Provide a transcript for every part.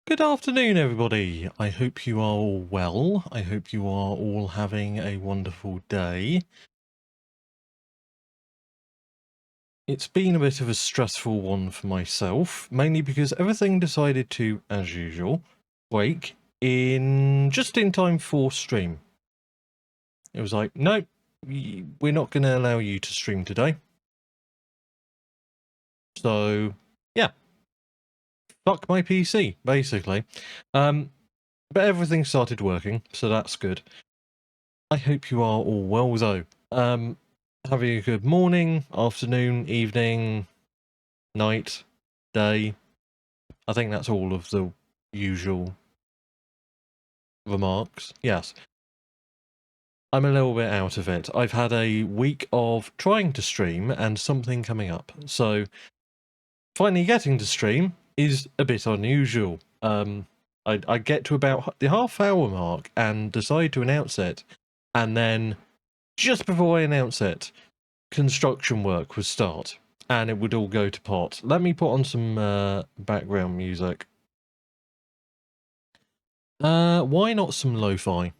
Good afternoon, everybody. I hope you are all well. I hope you are all having a wonderful day. It's been a bit of a stressful one for myself, mainly because everything decided to, as usual, break just in time for stream. It was like, nope, we're not going to allow you to stream today. So, yeah. Fuck my PC, basically. But everything started working, so that's good. I hope you are all well, though. Having a good morning, afternoon, evening, night, day. I think that's all of the usual remarks. Yes. I'm a little bit out of it. I've had a week of trying to stream and something coming up. So finally getting to stream is a bit unusual. I get to about the half-hour mark and decide to announce it. And then just before I announce it, construction work would start. And it would all go to pot. Let me put on some background music. Why not some lo-fi?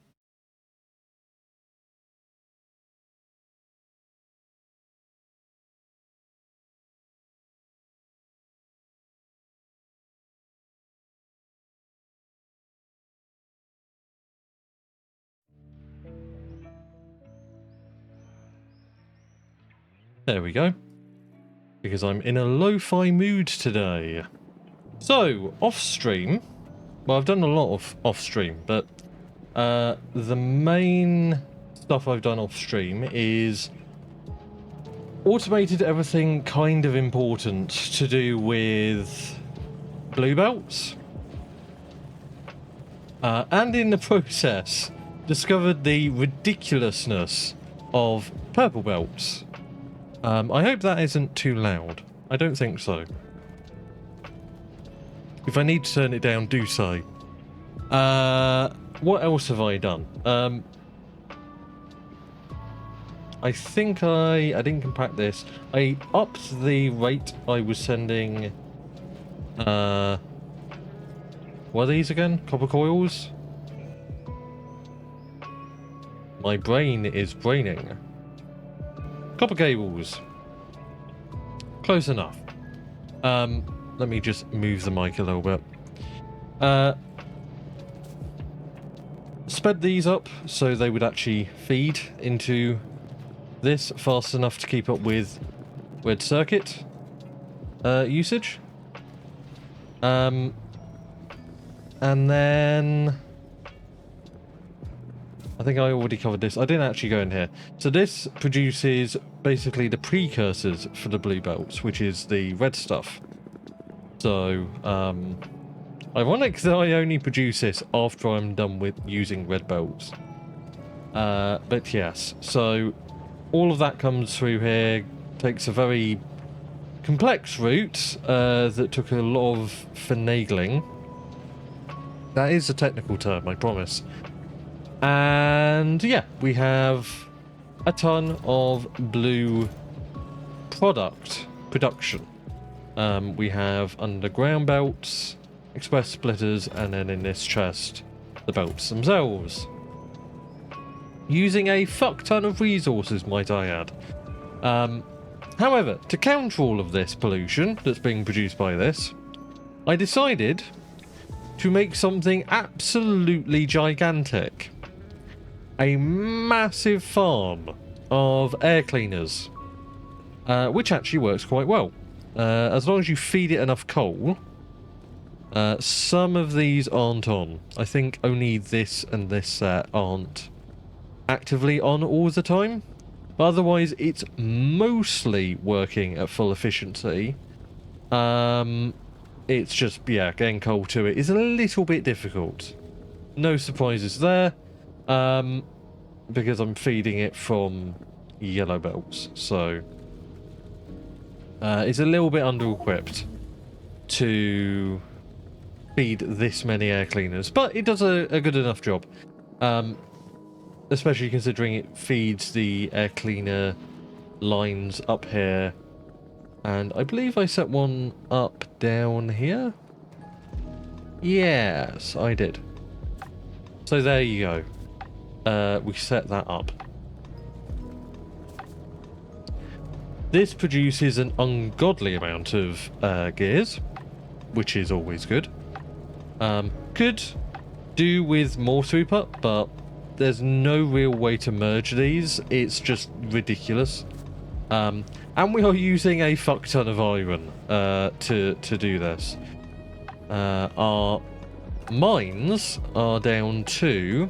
There we go. Because I'm in a lo-fi mood today. So, off-stream. Well, I've done a lot of off-stream, but the main stuff I've done off-stream is automated everything kind of important to do with blue belts. And in the process, discovered the ridiculousness of purple belts. I hope that isn't too loud. I don't think so. If I need to turn it down, do so. What else have I done? I think I didn't compact this. I upped the rate I was sending... what are these again? Copper coils? My brain is braining. Copper cables. Close enough. Let me just move the mic a little bit. Sped these up so they would actually feed into this fast enough to keep up with red circuit usage. And then I think I already covered this. I didn't actually go in here. So this produces basically the precursors for the blue belts, which is the red stuff. So, ironic that I only produce this after I'm done with using red belts. But yes, so all of that comes through here, takes a very complex route that took a lot of finagling. That is a technical term, I promise. And yeah, we have a ton of blue production. We have underground belts, express splitters, and then in this chest, the belts themselves. Using a fuck ton of resources, might I add. However, to counter all of this pollution that's being produced by this, I decided to make something absolutely gigantic. A massive farm of air cleaners, which actually works quite well. As long as you feed it enough coal. Some of these aren't on. I think only this and this set aren't actively on all the time. But otherwise, it's mostly working at full efficiency. It's just, yeah, getting coal to it is a little bit difficult. No surprises there. Because I'm feeding it from yellow belts, so it's a little bit under-equipped to feed this many air cleaners, but it does a good enough job, especially considering it feeds the air cleaner lines up here, and I believe I set one up down here. Yes, I did. So there you go. We set that up. This produces an ungodly amount of gears, which is always good. Could do with more throughput, but there's no real way to merge these. It's just ridiculous. And we are using a fuck ton of iron to do this. Our mines are down to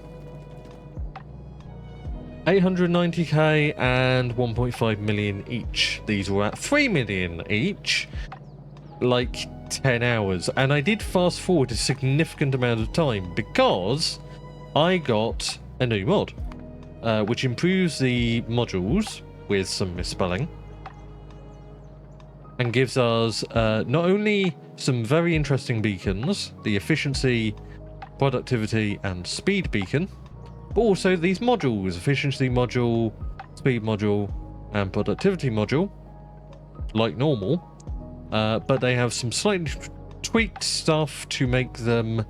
890k and 1.5 million each. These were at 3 million each, like 10 hours. And I did fast forward a significant amount of time because I got a new mod, which improves the modules with some misspelling and gives us not only some very interesting beacons, the efficiency, productivity, and speed beacon, but also these modules, efficiency module, speed module, and productivity module, like normal, but they have some slightly tweaked stuff to make them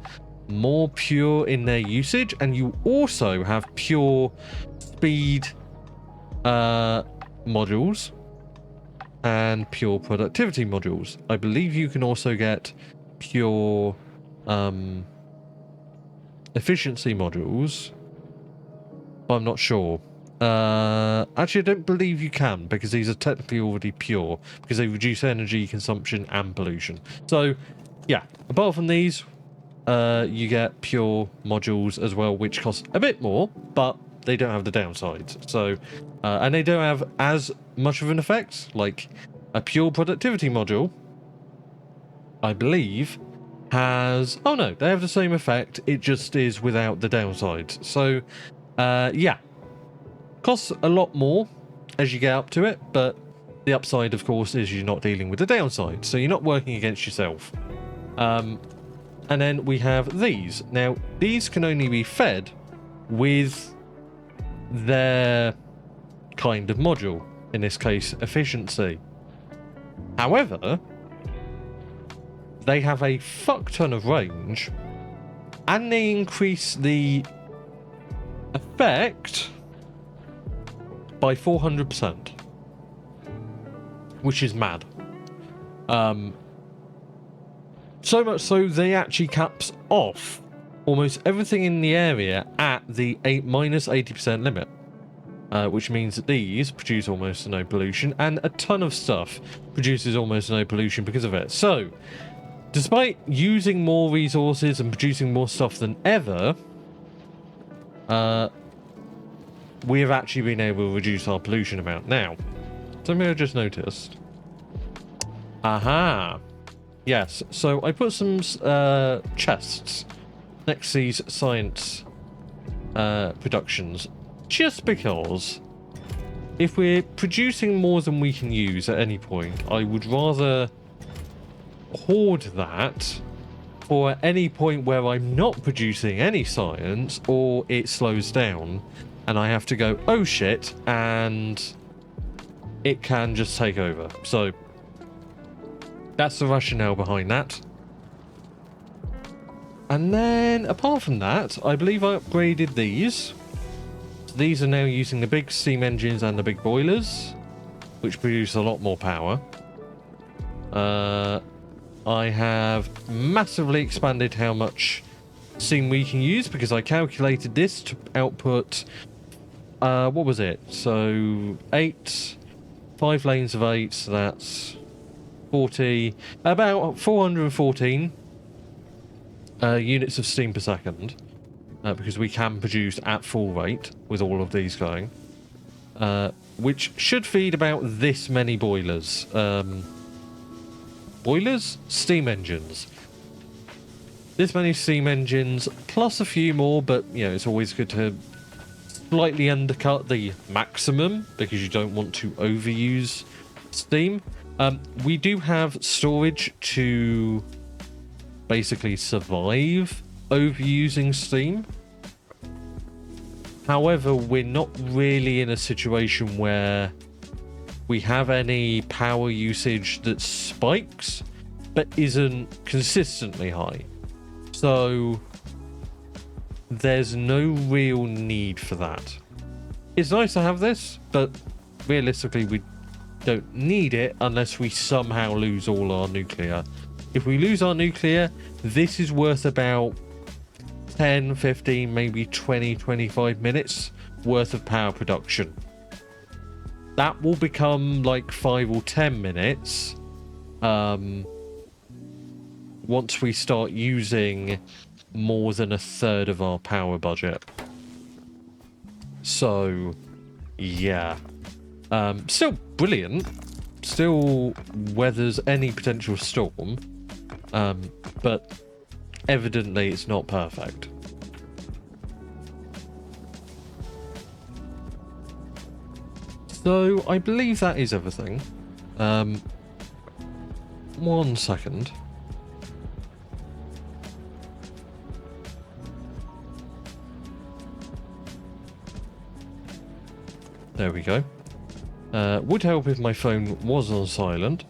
more pure in their usage, and you also have pure speed modules and pure productivity modules. I believe you can also get pure efficiency modules, but I'm not sure. Actually, I don't believe you can, because these are technically already pure, because they reduce energy consumption and pollution. So, yeah, apart from these, you get pure modules as well, which cost a bit more, but they don't have the downsides. So, and they don't have as much of an effect. Like a pure productivity module, I believe, has... Oh no, they have the same effect. It just is without the downsides. So, yeah. Costs a lot more as you get up to it, but the upside, of course, is you're not dealing with the downside. So you're not working against yourself. And then we have these. Now, these can only be fed with their kind of module, in this case efficiency. However, they have a fuck ton of range, and they increase the effect by 400%, which is mad. So much so they actually caps off almost everything in the area at the minus 80% limit, which means that these produce almost no pollution, and a ton of stuff produces almost no pollution because of it. So, despite using more resources and producing more stuff than ever, we have actually been able to reduce our pollution amount. Now, something I just noticed. Aha! Yes, so I put some chests next to these science productions, just because if we're producing more than we can use at any point, I would rather hoard that for any point where I'm not producing any science or it slows down and I have to go, oh shit, and it can just take over. So that's the rationale behind that. And then apart from that, I believe I upgraded these. These are now using the big steam engines and the big boilers, which produce a lot more power. I have massively expanded how much steam we can use, because I calculated this to output, what was it? So 5 lanes of 8, so that's 40, about 414 units of steam per second, because we can produce at full rate with all of these going, which should feed about this many boilers. Boilers? Steam engines. This many steam engines, plus a few more, but, you know, it's always good to slightly undercut the maximum, because you don't want to overuse steam. We do have storage to basically survive overusing steam. However, we're not really in a situation where we have any power usage that spikes but isn't consistently high. So there's no real need for that. It's nice to have this, but realistically we don't need it unless we somehow lose all our nuclear. If we lose our nuclear, this is worth about 10, 15, maybe 20, 25 minutes worth of power production. That will become like 5 or 10 minutes once we start using more than a third of our power budget. So, yeah. Still brilliant. Still weathers any potential storm. But evidently it's not perfect. So, I believe that is everything. 1 second. There we go. Would help if my phone was on silent.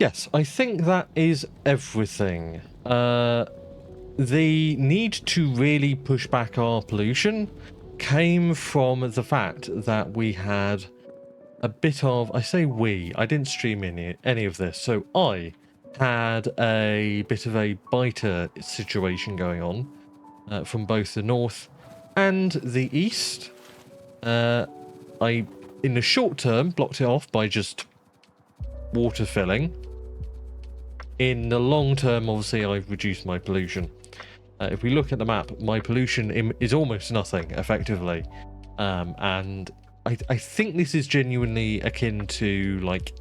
Yes, I think that is everything. The need to really push back our pollution came from the fact that we had a bit of, I say we, I didn't stream any of this, so I had a bit of a biter situation going on from both the north and the east. I, in the short term, blocked it off by just water filling. In the long term, obviously, I've reduced my pollution. If we look at the map, my pollution is almost nothing, effectively. And I think this is genuinely akin to, like,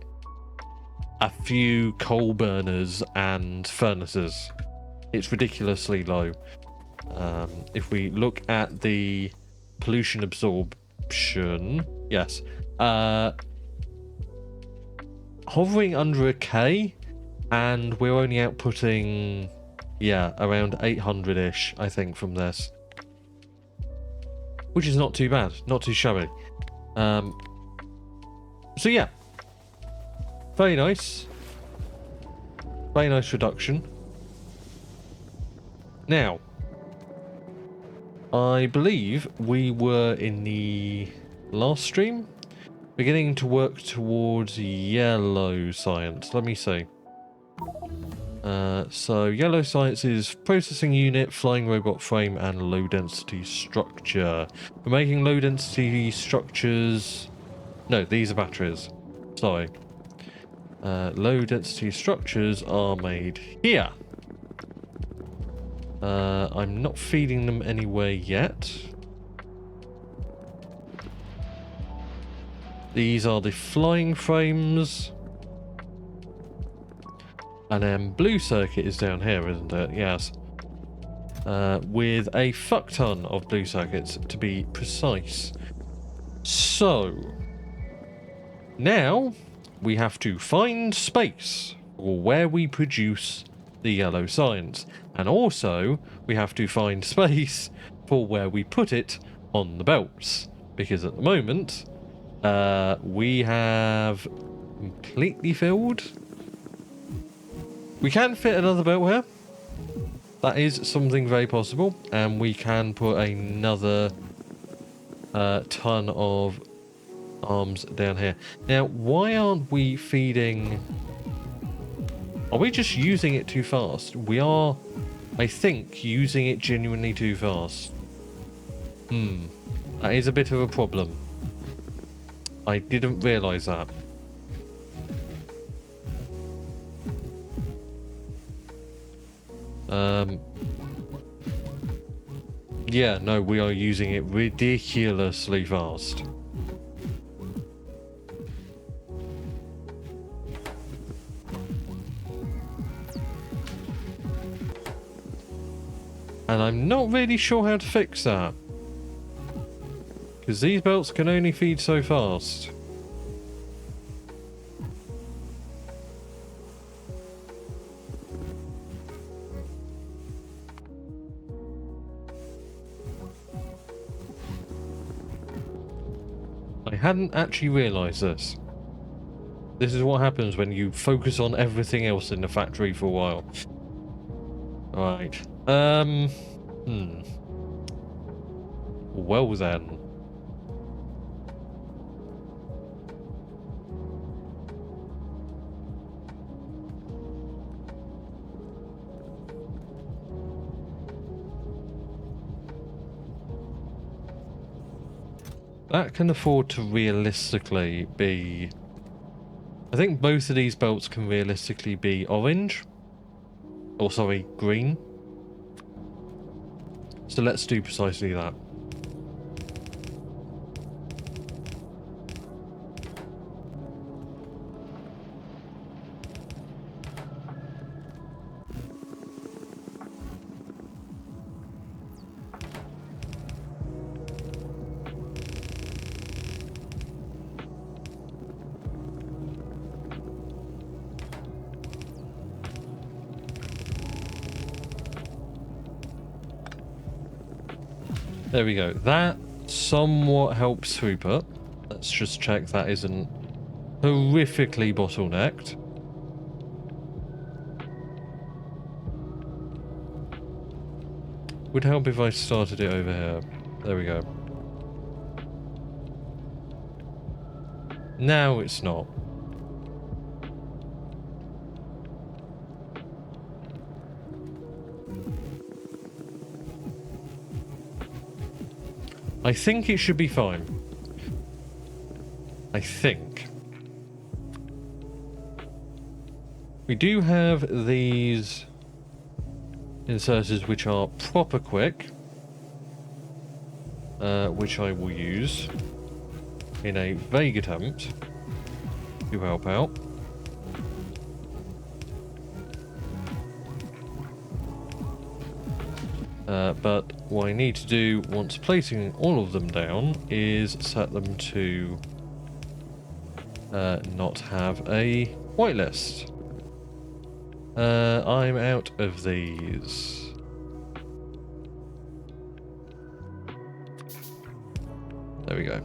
a few coal burners and furnaces. It's ridiculously low. If we look at the pollution absorption, yes. Hovering under a K, and we're only outputting, yeah, around 800-ish, I think, from this. Which is not too bad, not too shabby. So yeah. Very nice. Very nice reduction. Now, I believe we were in the last stream beginning to work towards yellow science. Let me see. So yellow science is processing unit, flying robot frame, and low density structure. We're making low density structures. No, these are batteries. Sorry. Low density structures are made here. I'm not feeding them anywhere yet. These are the flying frames. And then blue circuit is down here, isn't it? Yes. With a fuck ton of blue circuits, to be precise. So, now we have to find space for where we produce the yellow science. And also, we have to find space for where we put it on the belts. Because at the moment, we have completely filled. We can fit another belt here. That is something very possible. And we can put another ton of arms down here. Now, why aren't we feeding... Are we just using it too fast? We are, I think, using it genuinely too fast. That is a bit of a problem. I didn't realise that. Yeah, no, we are using it ridiculously fast. And I'm not really sure how to fix that. Because these belts can only feed so fast. I hadn't actually realised this. This is what happens when you focus on everything else in the factory for a while. Right. Well then. That can afford to realistically be... I think both of these belts can realistically be orange. Or sorry, green. So let's do precisely that. There we go. That somewhat helps throughput. Let's just check that isn't horrifically bottlenecked. Would help if I started it over here. There we go. Now it's not. I think it should be fine. I think. We do have these inserters which are proper quick, which I will use in a vague attempt to help out. But what I need to do once placing all of them down is set them to not have a whitelist. I'm out of these. There we go.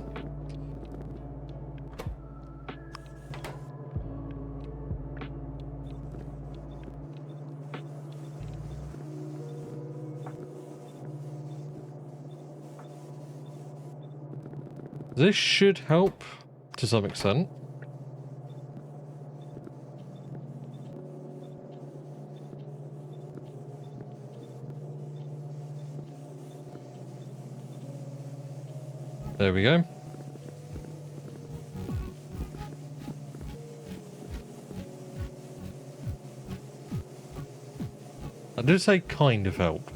This should help to some extent. There we go. I did say kind of help.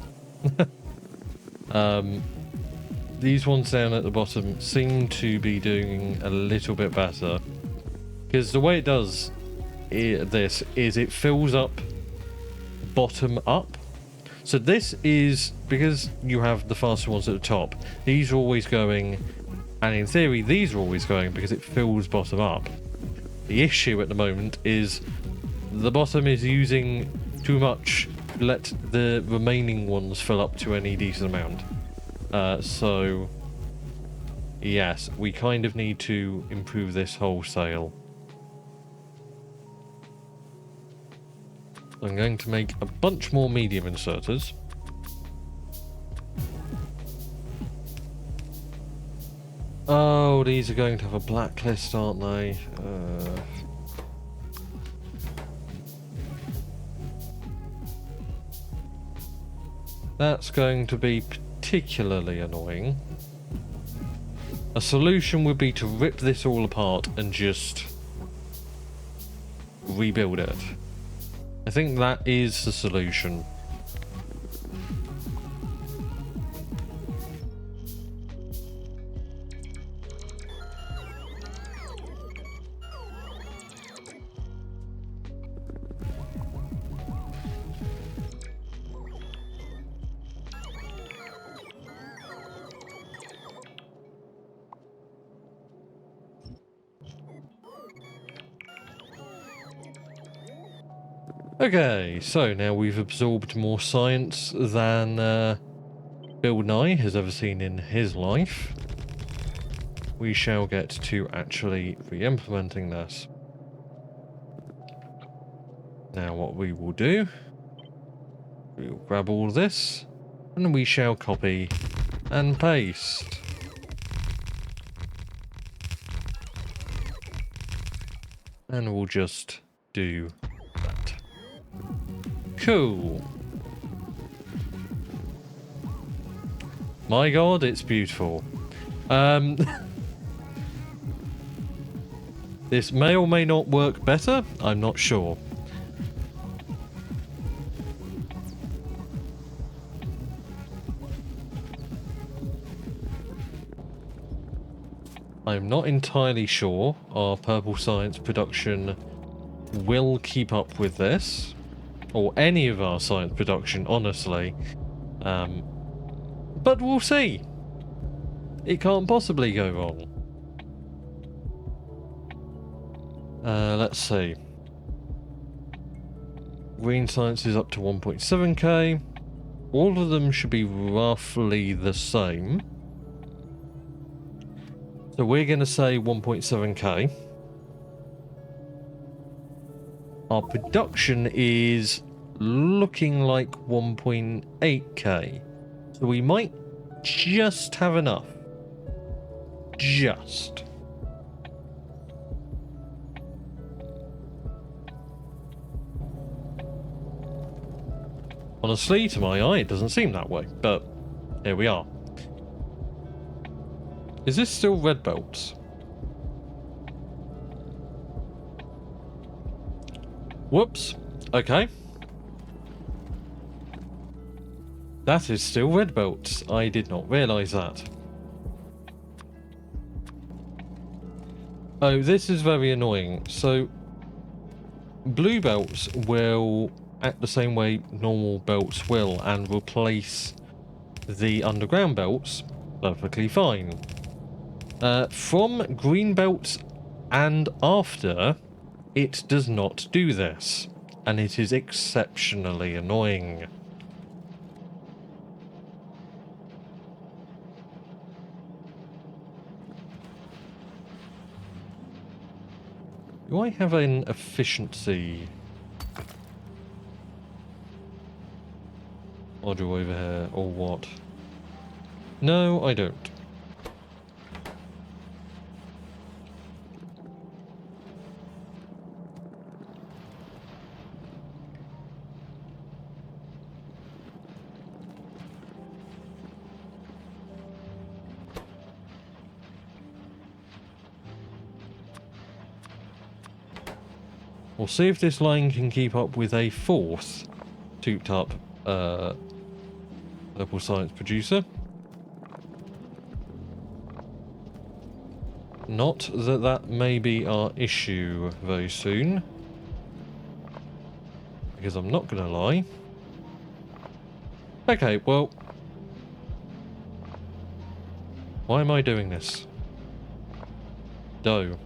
These ones down at the bottom seem to be doing a little bit better. Because the way it does this is it fills up bottom up. So this is, because you have the faster ones at the top, these are always going, and in theory these are always going because it fills bottom up. The issue at the moment is the bottom is using too much, let the remaining ones fill up to any decent amount. So, yes, we kind of need to improve this wholesale. I'm going to make a bunch more medium inserters. Oh, these are going to have a blacklist, aren't they? That's going to be particularly annoying. A solution would be to rip this all apart and just rebuild it. I think that is the solution. Okay, so now we've absorbed more science than Bill Nye has ever seen in his life. We shall get to actually re-implementing this. Now what we will do, we will grab all this, and we shall copy and paste. And we'll just do that. Cool. My god, it's beautiful. This may or may not work better, I'm not sure. I'm not entirely sure our Purple Science production will keep up with this, or any of our science production, honestly. But we'll see. It can't possibly go wrong. Let's see. Green Science is up to 1.7k. All of them should be roughly the same. So we're going to say 1.7k. Our production is looking like 1.8k. So we might just have enough. Just. Honestly, to my eye, it doesn't seem that way, but here we are. Is this still red belts? Whoops. Okay. That is still red belts. I did not realise that. Oh, this is very annoying. So, blue belts will act the same way normal belts will and replace the underground belts perfectly fine. From green belts and after, it does not do this, and it is exceptionally annoying. Do I have an efficiency module over here, or what? No, I don't. We'll see if this line can keep up with a fourth tooped up Purple Science producer. Not that that may be our issue very soon. Because I'm not going to lie. Okay, well. Why am I doing this? Dough.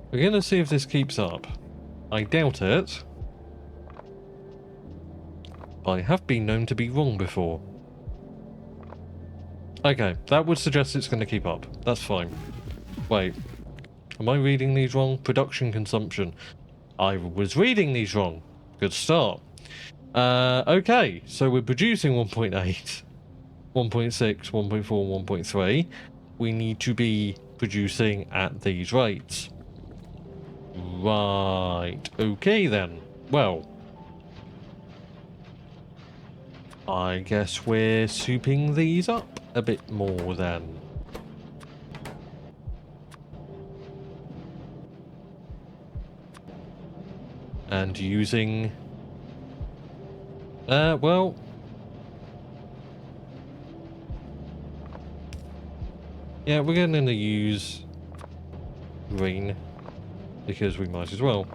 We're going to see if this keeps up. I doubt it. I have been known to be wrong before. Okay, that would suggest it's going to keep up. That's fine. Wait. Am I reading these wrong? Production consumption. I was reading these wrong. Good start. Okay, so we're producing 1.8, 1.6, 1.4, 1.3. We need to be producing at these rates. Right. Okay then. Well. I guess we're souping these up a bit more then. And using... well... yeah, we're going to use green. Because we might as well.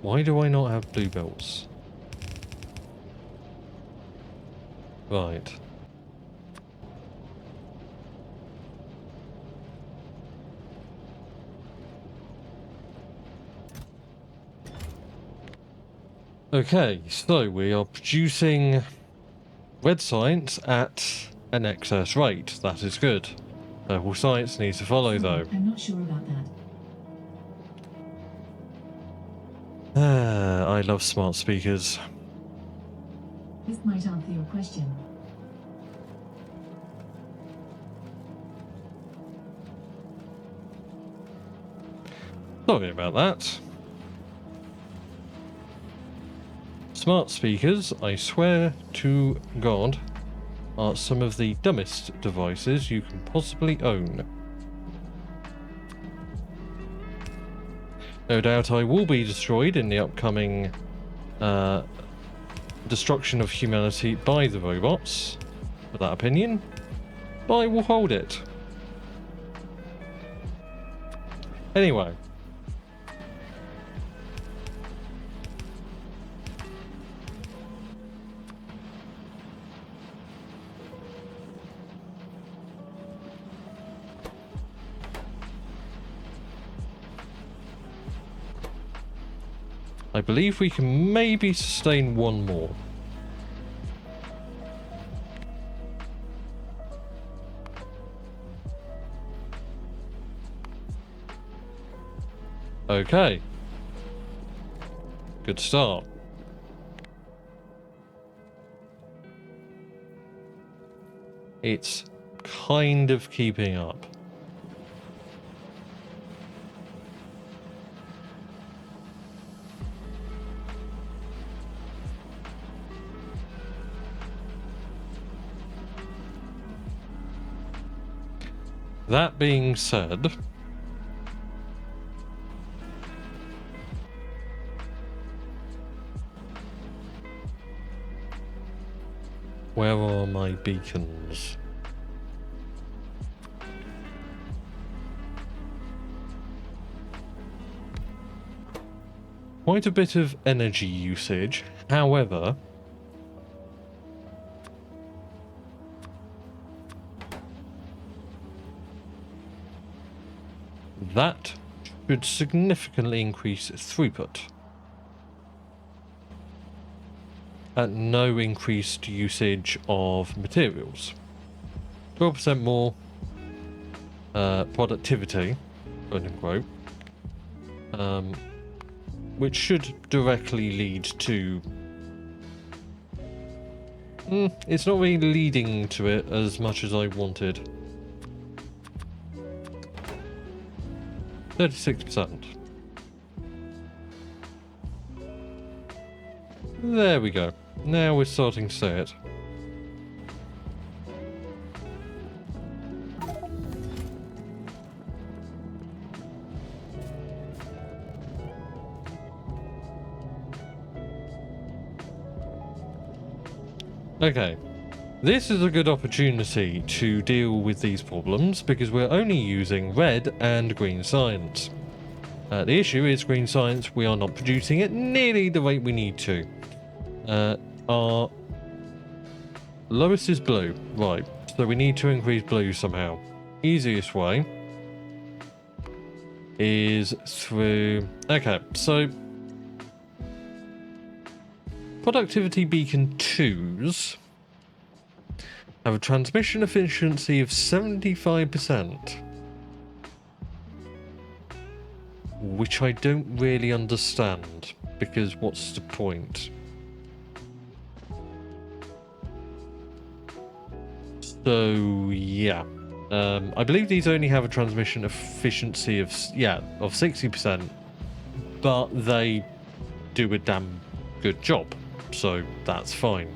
Why do I not have blue belts? Right. Okay, so we are producing red science at an excess rate. That is good. Purple science needs to follow, though. I'm not sure about that. I love smart speakers. This might answer your question. Sorry about that. Smart speakers, I swear to God, are some of the dumbest devices you can possibly own. No doubt I will be destroyed in the upcoming destruction of humanity by the robots, for that opinion, but I will hold it. Anyway. I believe we can maybe sustain one more. Okay. Good start. It's kind of keeping up. That being said, where are my beacons? Quite a bit of energy usage, however, that should significantly increase throughput at no increased usage of materials. 12% more productivity, quote unquote, which should directly lead to... it's not really leading to it as much as I wanted. 36%. There we go. Now we're starting to see it. Okay. This is a good opportunity to deal with these problems because we're only using red and green science. The issue is green science, we are not producing at nearly the rate we need to. Our lowest is blue, right, so we need to increase blue somehow. Easiest way is through... Okay, so productivity beacon 2s have a transmission efficiency of 75%, which I don't really understand, because what's the point? So yeah, I believe these only have a transmission efficiency of 60%, but they do a damn good job, so that's fine.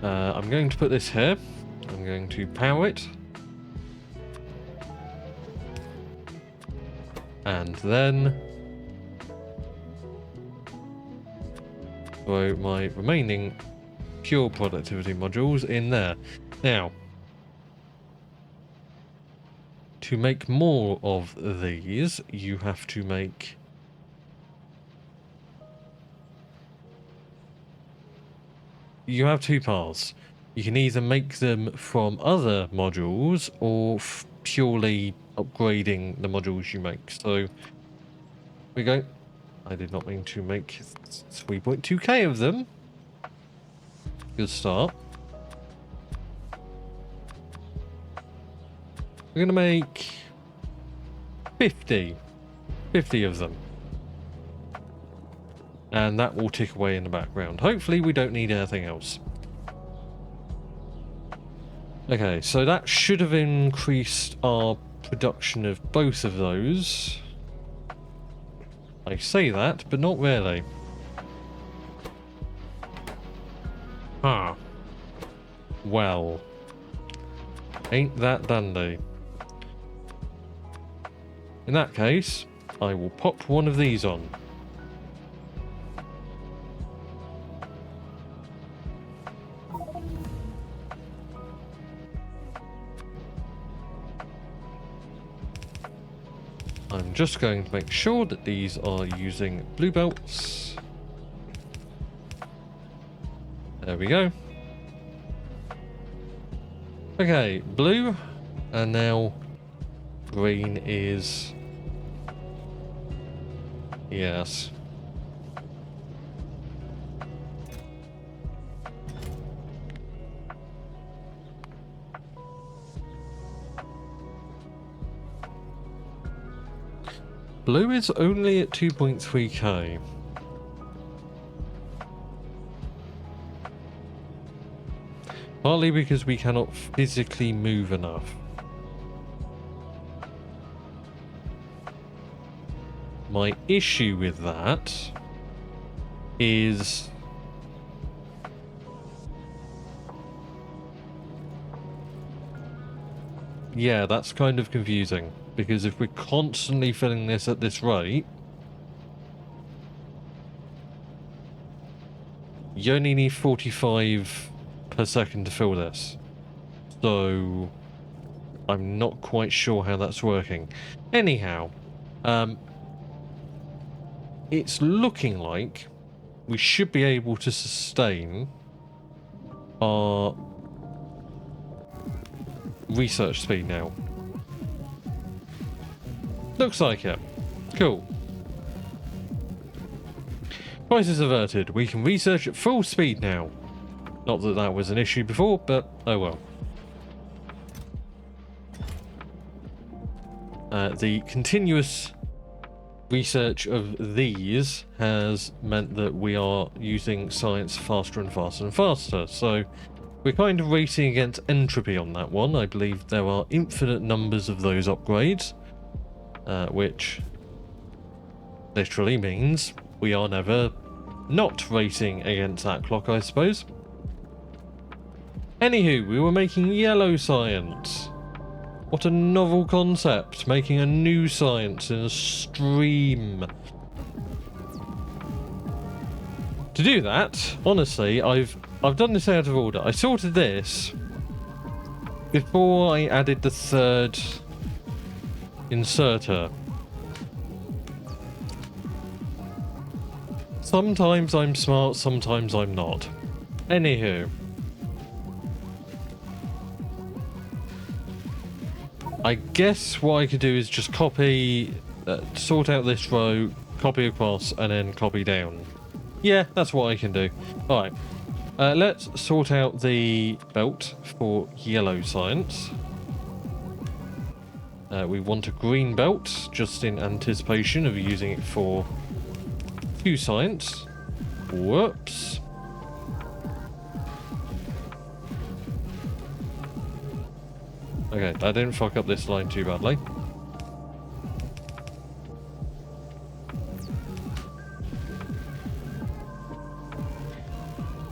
I'm going to put this here. I'm going to power it. And then throw my remaining pure productivity modules in there. Now, to make more of these, you have to make you have two paths. You can either make them from other modules or purely upgrading the modules you make. So we go. I did not mean to make 3.2k of them. Good start. We're going to make 50 of them. And that will tick away in the background. Hopefully we don't need anything else. Okay, so that should have increased our production of both of those. I say that, but not really. Huh. Well. Ain't that dandy. In that case, I will pop one of these on. I'm just going to make sure that these are using blue belts. There we go. Okay, blue, and now green is... yes. Blue is only at 2.3k. Partly because we cannot physically move enough. My issue with that is... yeah, that's kind of confusing. Because if we're constantly filling this at this rate, you only need 45 per second to fill this. So I'm not quite sure how that's working. Anyhow, it's looking like we should be able to sustain our research speed now. Looks like it. Cool. Crisis averted. We can research at full speed now. Not that that was an issue before, but oh well. The continuous research of these has meant that we are using science faster and faster and faster. So we're kind of racing against entropy on that one. I believe there are infinite numbers of those upgrades. Which literally means we are never not racing against that clock, I suppose. Anywho, we were making yellow science. What a novel concept, making a new science in a stream. To do that, honestly, I've done this out of order. I sorted this before I added the third inserter. Sometimes I'm smart, sometimes I'm not. Anywho. I guess what I could do is just copy, sort out this row, copy across, and then copy down. Yeah, that's what I can do. Alright. Let's sort out the belt for yellow science. We want a green belt, just in anticipation of using it for Q science. Whoops. Okay, I didn't fuck up this line too badly.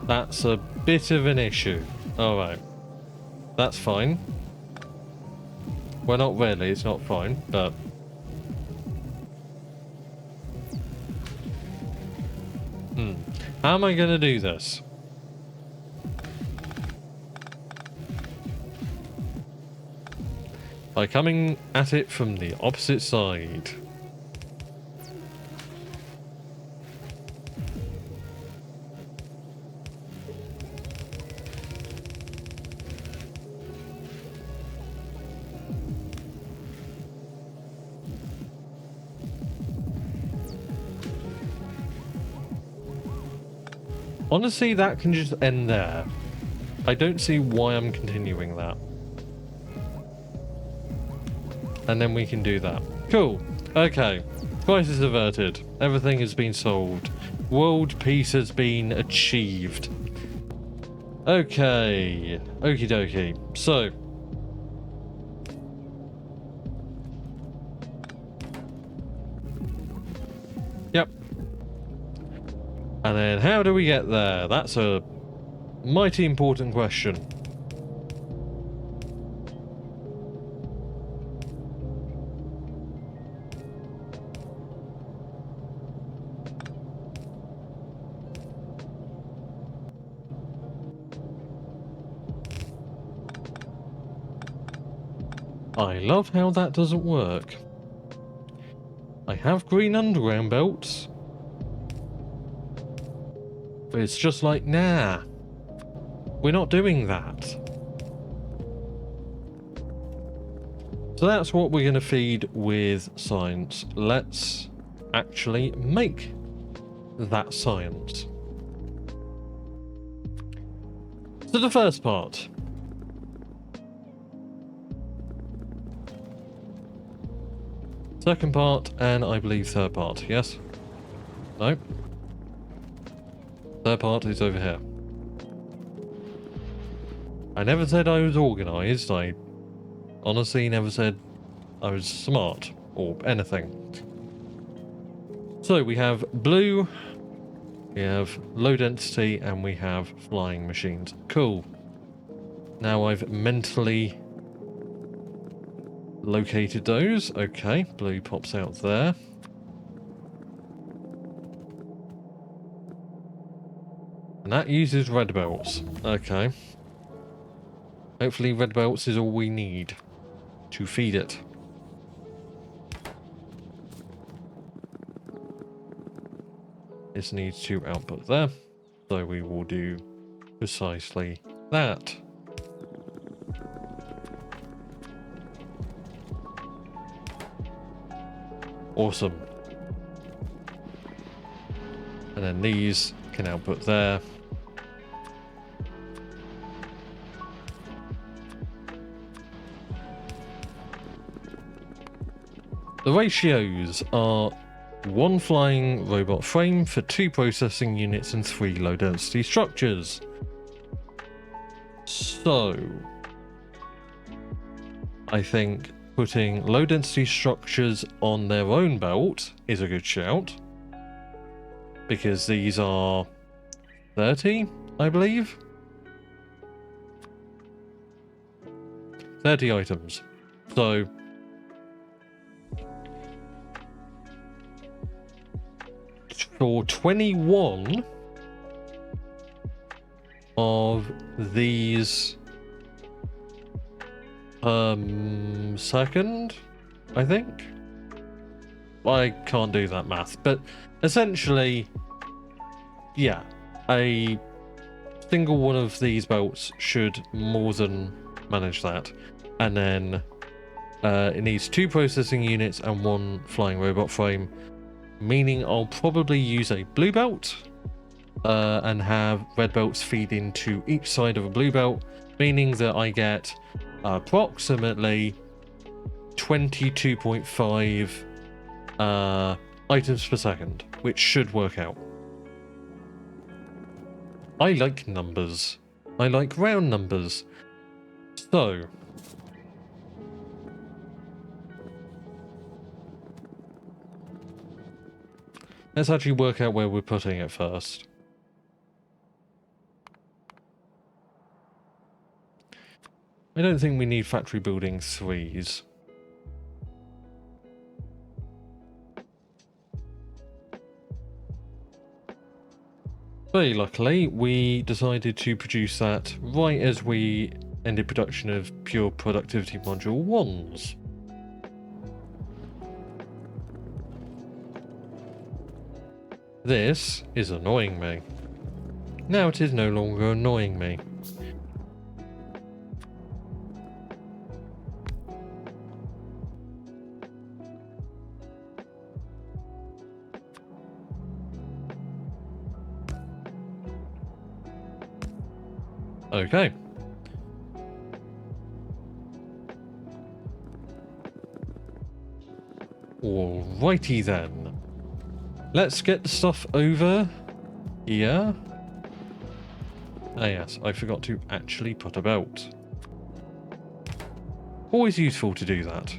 That's a bit of an issue. Alright. That's fine. Well, not really, it's not fine, but... How am I going to do this? By coming at it from the opposite side. Honestly, that can just end there. I don't see why I'm continuing that. And then we can do that. Cool. Okay. Crisis averted. Everything has been solved. World peace has been achieved. Okay. Okie dokie. So. Yep. And then how do we get there? That's a mighty important question. I love how that doesn't work. I have green underground belts. But it's just like, nah. We're not doing that. So that's what we're going to feed with science. Let's actually make that science. So the first part. Second part, and I believe third part, yes? No? Third part is over here. I never said I was organised. I honestly never said I was smart or anything. So we have blue, we have low density, and we have flying machines. Cool. Now I've mentally located those. Okay, blue pops out there. And that uses red belts. Okay. Hopefully red belts is all we need to feed it. This needs to output there. So we will do precisely that. Awesome. And then these can output there. The ratios are 1 flying robot frame for 2 processing units and 3 low density structures. So, I think putting low density structures on their own belt is a good shout. Because these are 30, I believe. 30 items. So, for 21 of these second, I think. I can't do that math, but essentially, yeah, a single one of these belts should more than manage that. And then it needs 2 processing units and 1 flying robot frame, meaning I'll probably use a blue belt and have red belts feed into each side of a blue belt, meaning that I get approximately 22.5 items per second, which should work out. I like numbers. I like round numbers. So, let's actually work out where we're putting it first. I don't think we need factory building 3s. Very luckily, we decided to produce that right as we ended production of pure productivity module 1s. This is annoying me. Now it is no longer annoying me. Okay. Alrighty then. Let's get the stuff over here. Ah yes, I forgot to actually put a belt. Always useful to do that.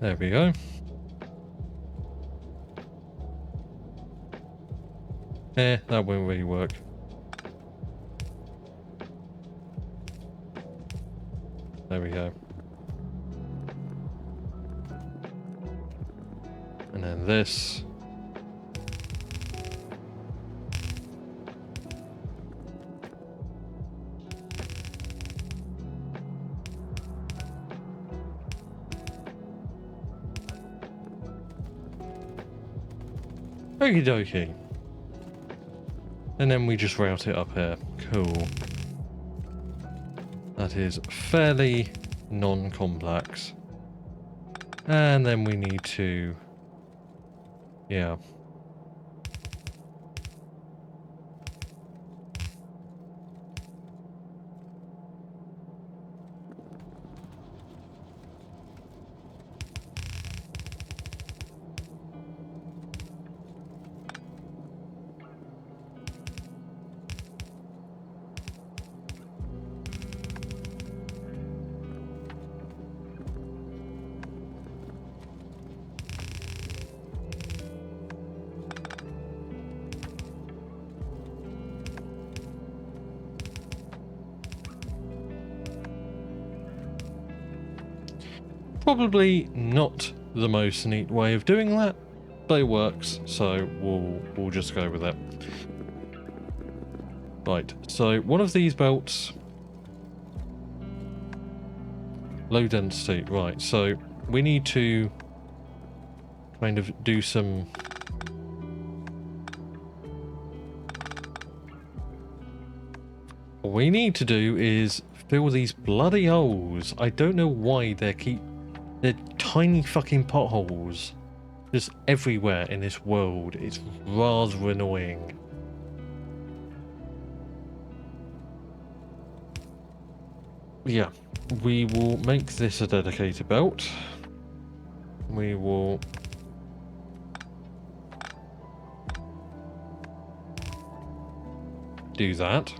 There we go. That won't really work. There we go. And then this. Okie dokie. And then we just route it up here. Cool. That is fairly non-complex. And then we need to... yeah. Probably not the most neat way of doing that, but it works, so we'll just go with it. Right, so one of these belts, low density, right, so we need to kind of do some what we need to do is fill these bloody holes. I don't know why they're tiny fucking potholes just everywhere in this world. It's rather annoying. Yeah, we will make this a dedicated belt. We will do that.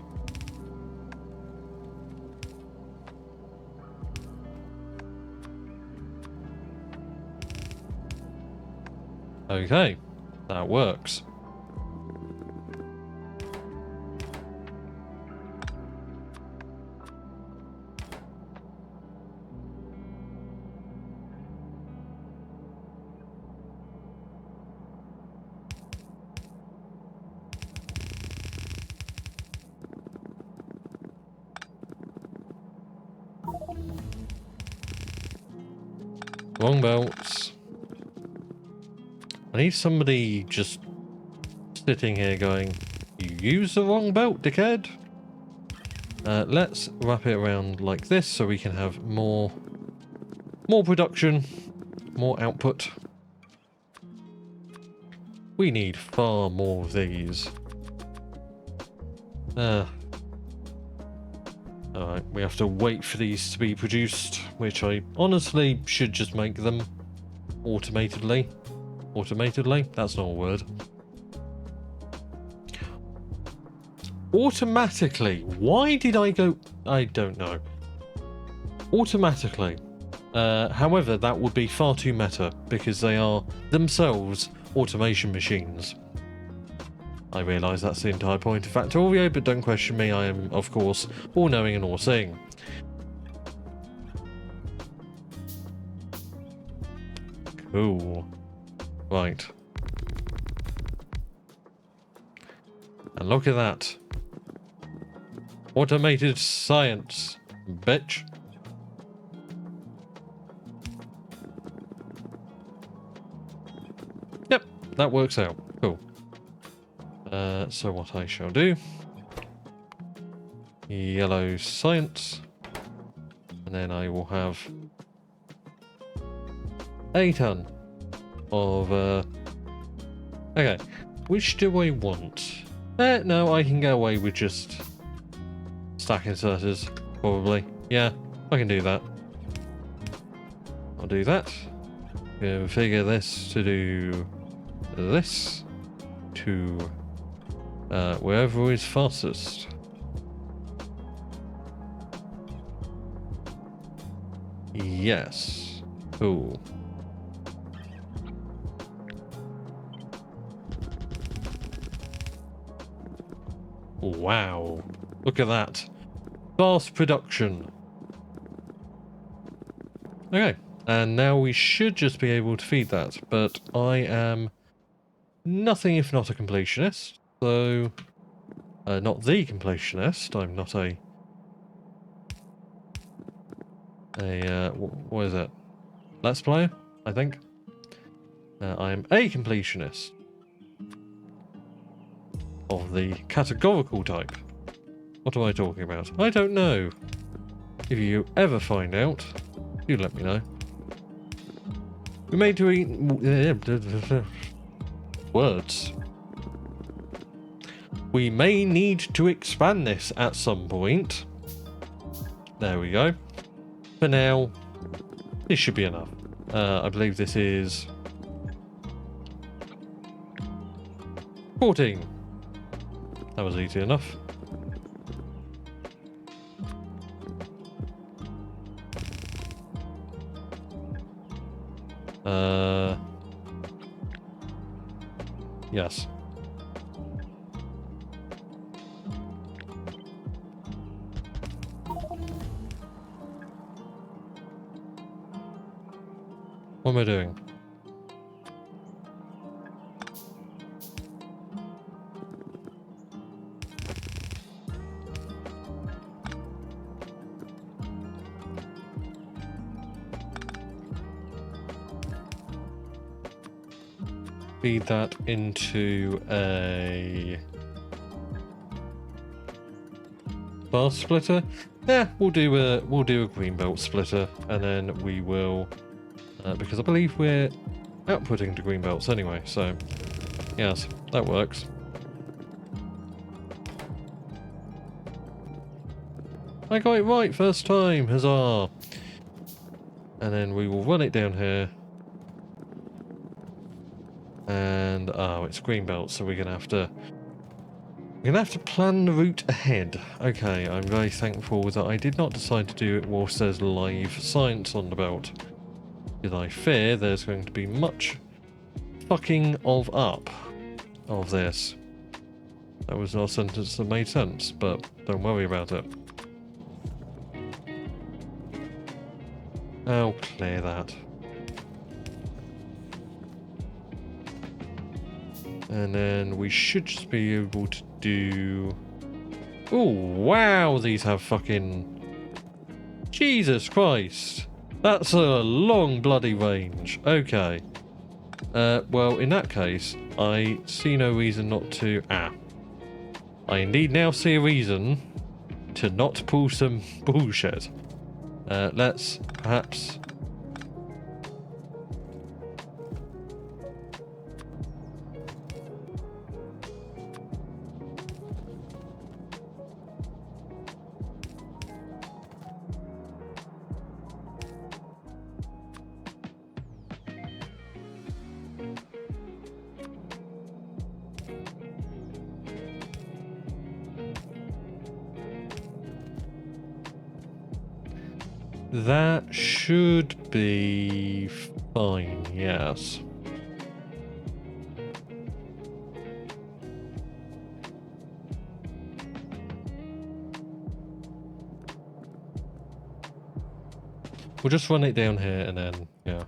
Okay, that works. Wrong belts. I need somebody just sitting here going, "You used the wrong belt, dickhead." Let's wrap it around like this so we can have more production, more output. We need far more of these. Alright, we have to wait for these to be produced, which I honestly should just make them automatedly. Automatedly? That's not a word. Automatically. Why did I go... I don't know. Automatically. However, that would be far too meta, because they are themselves automation machines. I realise that's the entire point of Factorio, but don't question me, I am, of course, all-knowing and all-seeing. Cool. Right. And look at that. Automated science, bitch. Yep, that works out. Cool. So what I shall do. Yellow science. And then I will have a ton of okay, which do I want? No, I can get away with just stack inserters, probably. Yeah, I can do that. I'll do that. Configure this to do this to wherever is fastest. Yes. Cool. Wow. Look at that. Fast production. Okay. And now we should just be able to feed that. But I am nothing if not a completionist. So, not the completionist. I'm not a what is it? Let's Player, I think. I'm a completionist of the categorical type. What am I talking about? I don't know. If you ever find out, do let me know. We may do words. We may need to expand this at some point. There we go. For now, this should be enough. I believe this is 14. That was easy enough. Yes. What am I doing? Feed that into a bar splitter. Yeah, we'll do a green belt splitter, and then we will because I believe we're outputting to green belts anyway. So yes, that works. I got it right first time, huzzah! And then we will run it down here. And oh, it's green belt, so we're gonna have to plan the route ahead. Okay, I'm very thankful that I did not decide to do it whilst there's live science on the belt, because I fear there's going to be much fucking up of this. That was not a sentence that made sense, but don't worry about it. I'll clear that. And then we should just be able to do... Oh, wow, these have fucking... Jesus Christ. That's a long bloody range. Okay. Well, in that case, I see no reason not to... I indeed now see a reason to not pull some bullshit. Let's perhaps... That should be fine, yes. We'll just run it down here and then, yeah.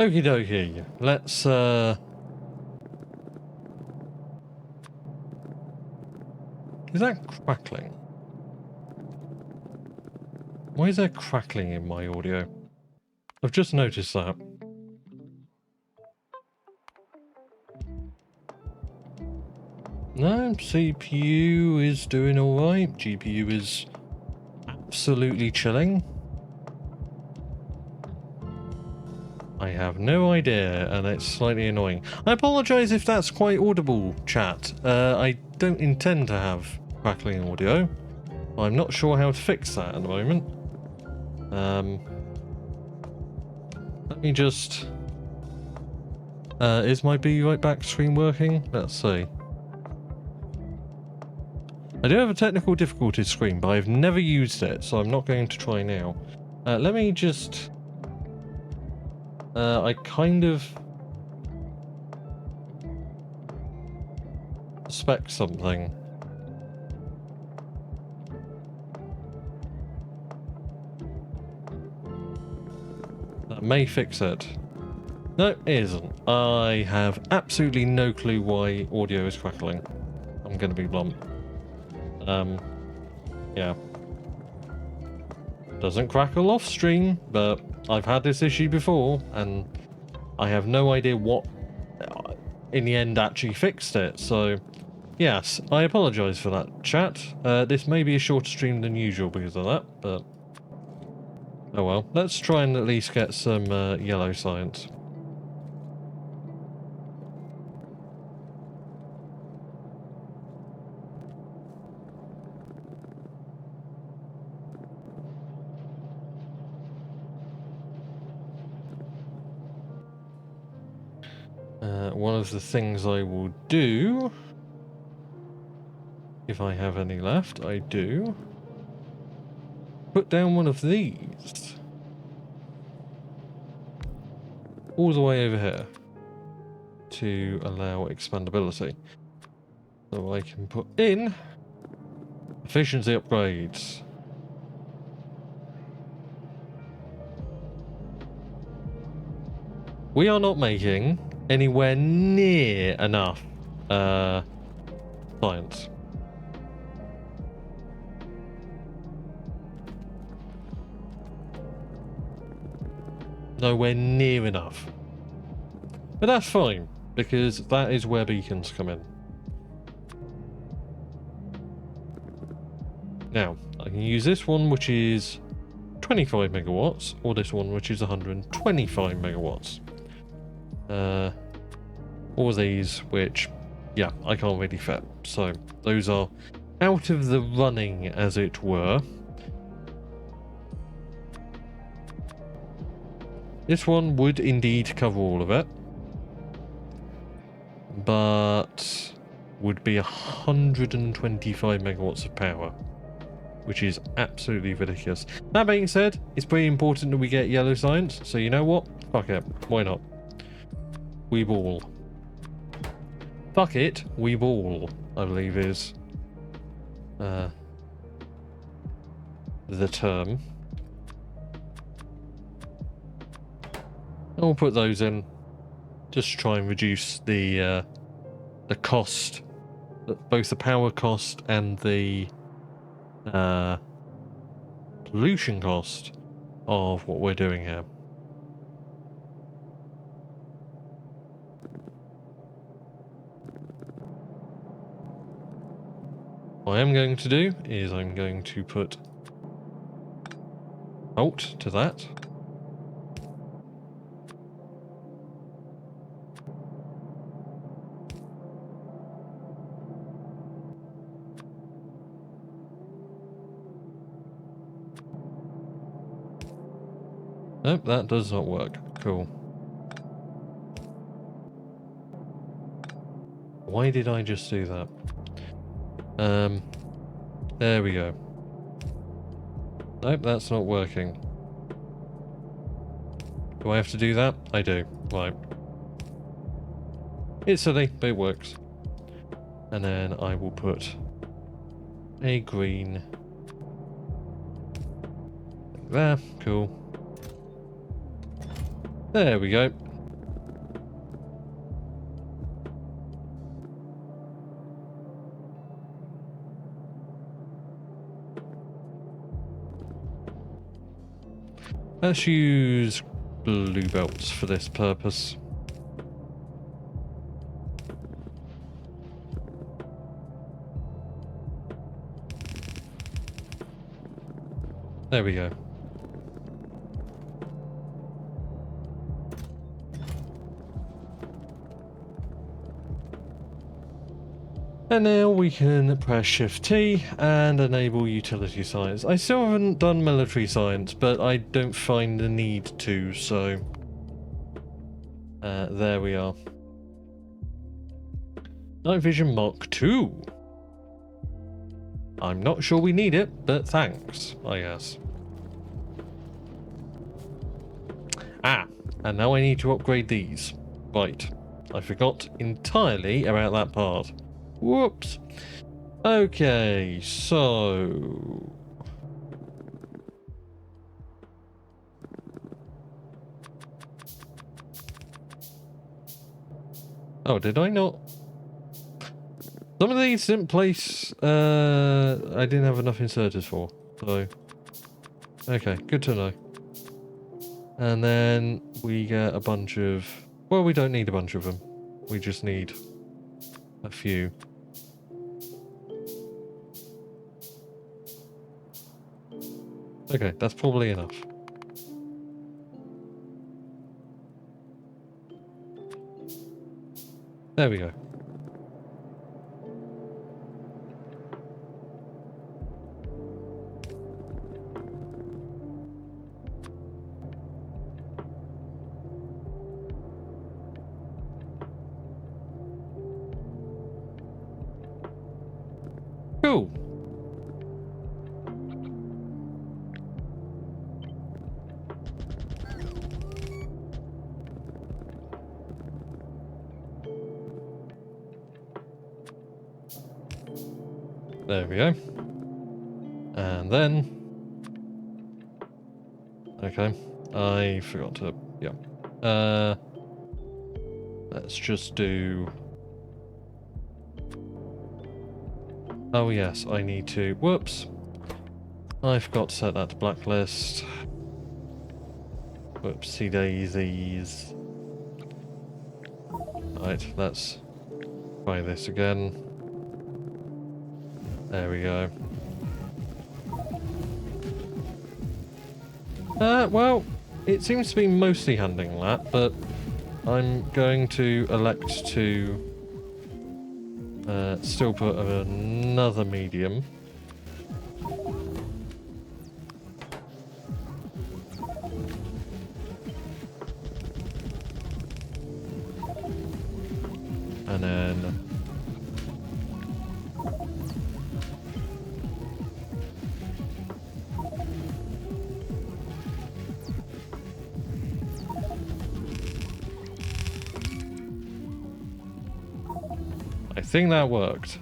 Okie dokie. Let's Is that crackling? Why is there crackling in my audio? I've just noticed that. No, CPU is doing alright. GPU is absolutely chilling. I have no idea, and it's slightly annoying. I apologise if that's quite audible, chat. I don't intend to have crackling audio. I'm not sure how to fix that at the moment. Let me just... is my Be Right Back screen working? Let's see. I do have a technical difficulties screen, but I've never used it, so I'm not going to try now. Let me just... I kind of... suspect something. That may fix it. No, it isn't. I have absolutely no clue why audio is crackling. I'm going to be blunt. Yeah. Doesn't crackle off stream, but I've had this issue before, and I have no idea what in the end actually fixed it, so yes, I apologise for that, chat. This may be a shorter stream than usual because of that, but oh well. Let's try and at least get some yellow science. One of the things I will do, if I have any left, I do, put down one of these all the way over here to allow expandability. So I can put in efficiency upgrades. We are not making anywhere near enough science. Nowhere near enough. But that's fine, because that is where beacons come in. Now, I can use this one, which is 25 megawatts, or this one, which is 125 megawatts. Or these, which, yeah, I can't really fit. So, those are out of the running, as it were. This one would indeed cover all of it, but would be 125 megawatts of power, which is absolutely ridiculous. That being said, it's pretty important that we get yellow science, so you know what? Fuck it. Why not? We ball. Fuck it, we ball, I believe is the term. And we'll put those in, just to try and reduce the cost, both the power cost and the pollution cost of what we're doing here. What I am going to do is I'm going to put Alt to that. Nope, that does not work. Cool. Why did I just do that? There we go. Nope, that's not working. Do I have to do that? I do. Right. It's silly, but it works. And then I will put a green there. Cool. There we go. Let's use blue belts for this purpose. There we go. And now we can press Shift T and enable utility science. I still haven't done military science, but I don't find the need to, so... there we are. Night Vision Mark II. I'm not sure we need it, but thanks, I guess. Ah, and now I need to upgrade these. Right, I forgot entirely about that part. Whoops. Okay, so... Oh, did I not? Some of these didn't place... I didn't have enough inserters for, so... Okay, good to know. And then we get a bunch of... Well, we don't need a bunch of them. We just need a few. Okay, that's probably enough. There we go. Cool. There we go. And then... Okay, I forgot to... Yeah. Let's just do... Oh yes, I need to... Whoops! I forgot to set that to blacklist. Whoopsie daisies. Right, let's try this again. There we go. Well, it seems to be mostly handling that, but I'm going to elect to still put another medium. And then... I think that worked.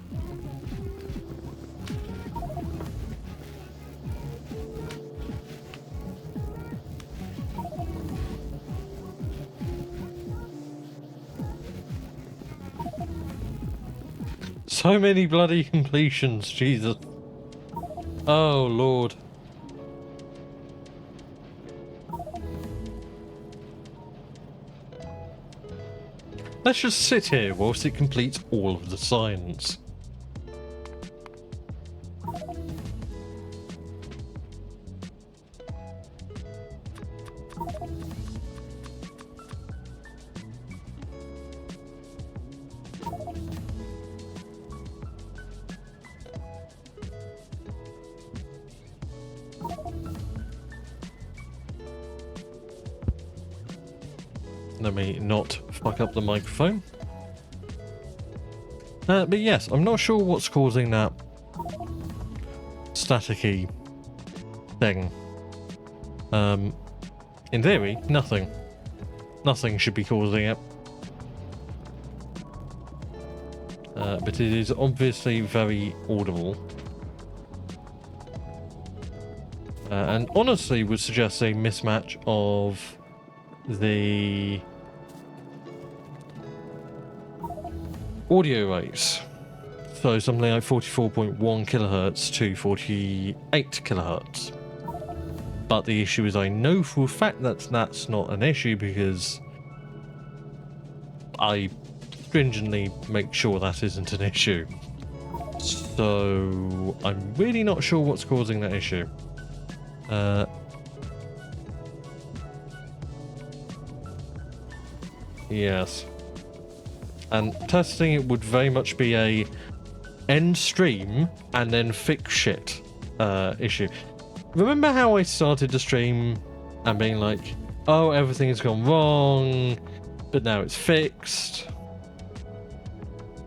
So many bloody completions, Jesus. Oh, Lord. Let's just sit here whilst it completes all of the science. Let me not fuck up the microphone. But yes, I'm not sure what's causing that staticky thing. In theory, nothing. Nothing should be causing it. But it is obviously very audible. And honestly would suggest a mismatch of the audio rates. So something like 44.1 kilohertz to 48 kilohertz. But the issue is, I know for a fact that that's not an issue because I stringently make sure that isn't an issue. So I'm really not sure what's causing that issue. Yes. And testing it would very much be a end stream and then fix shit issue. Remember how I started the stream and being like, oh, everything's gone wrong, but now it's fixed?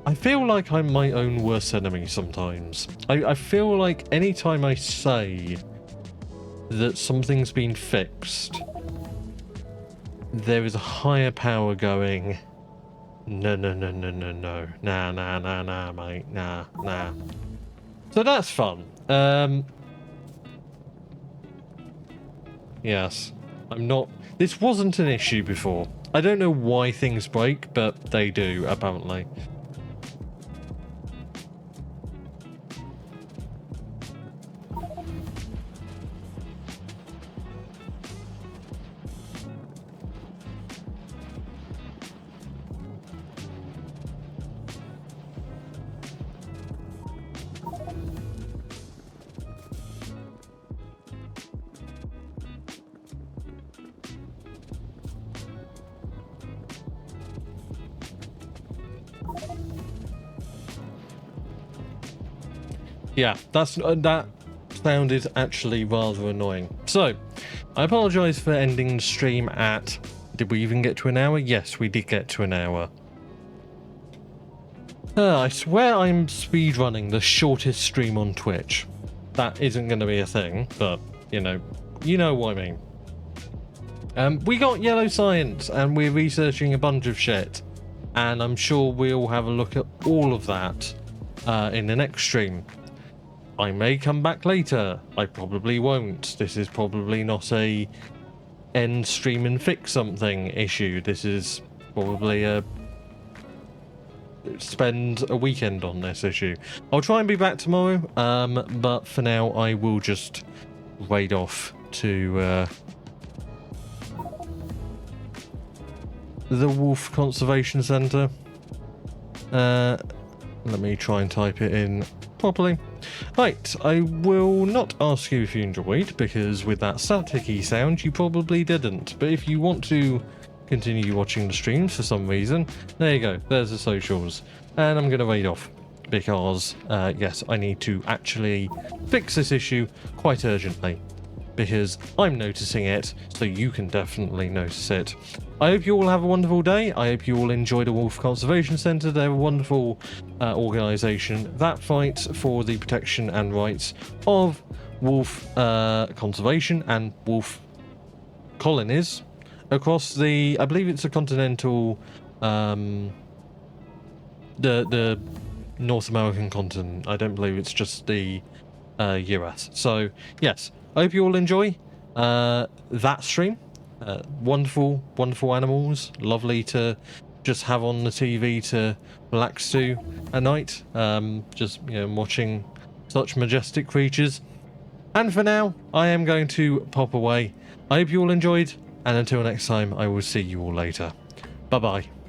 I feel like I'm my own worst enemy sometimes. I feel like anytime I say that something's been fixed, there is a higher power going, no, no, no, no, no, no, nah, mate, nah. So that's fun. Yes, I'm not... This wasn't an issue before. I don't know why things break, but they do, apparently. Yeah, that sounded actually rather annoying. So, I apologise for ending the stream at... Did we even get to an hour? Yes, we did get to an hour. I swear I'm speedrunning the shortest stream on Twitch. That isn't going to be a thing, but, you know what I mean. We got Yellow Science, and we're researching a bunch of shit. And I'm sure we'll have a look at all of that in the next stream. I may come back later. I probably won't. This is probably not a end stream and fix something issue. This is probably a spend a weekend on this issue. I'll try and be back tomorrow, but for now I will just raid off to the Wolf Conservation Centre. Let me try and type it in properly. Right, I will not ask you if you enjoyed, because with that staticky sound you probably didn't, but if you want to continue watching the streams for some reason, there you go, there's the socials. And I'm going to raid off, because yes, I need to actually fix this issue quite urgently, because I'm noticing it, so you can definitely notice it. I hope you all have a wonderful day. I hope you all enjoy the Wolf Conservation Centre. They're a wonderful organisation that fights for the protection and rights of wolf conservation and wolf colonies across the, I believe it's a continental, the North American continent. I don't believe it's just the US. So yes, I hope you all enjoy that stream. Wonderful animals, lovely to just have on the TV to relax to at night. Just, watching such majestic creatures. And for now, I am going to pop away. I hope you all enjoyed, and until next time, I will see you all later. Bye bye.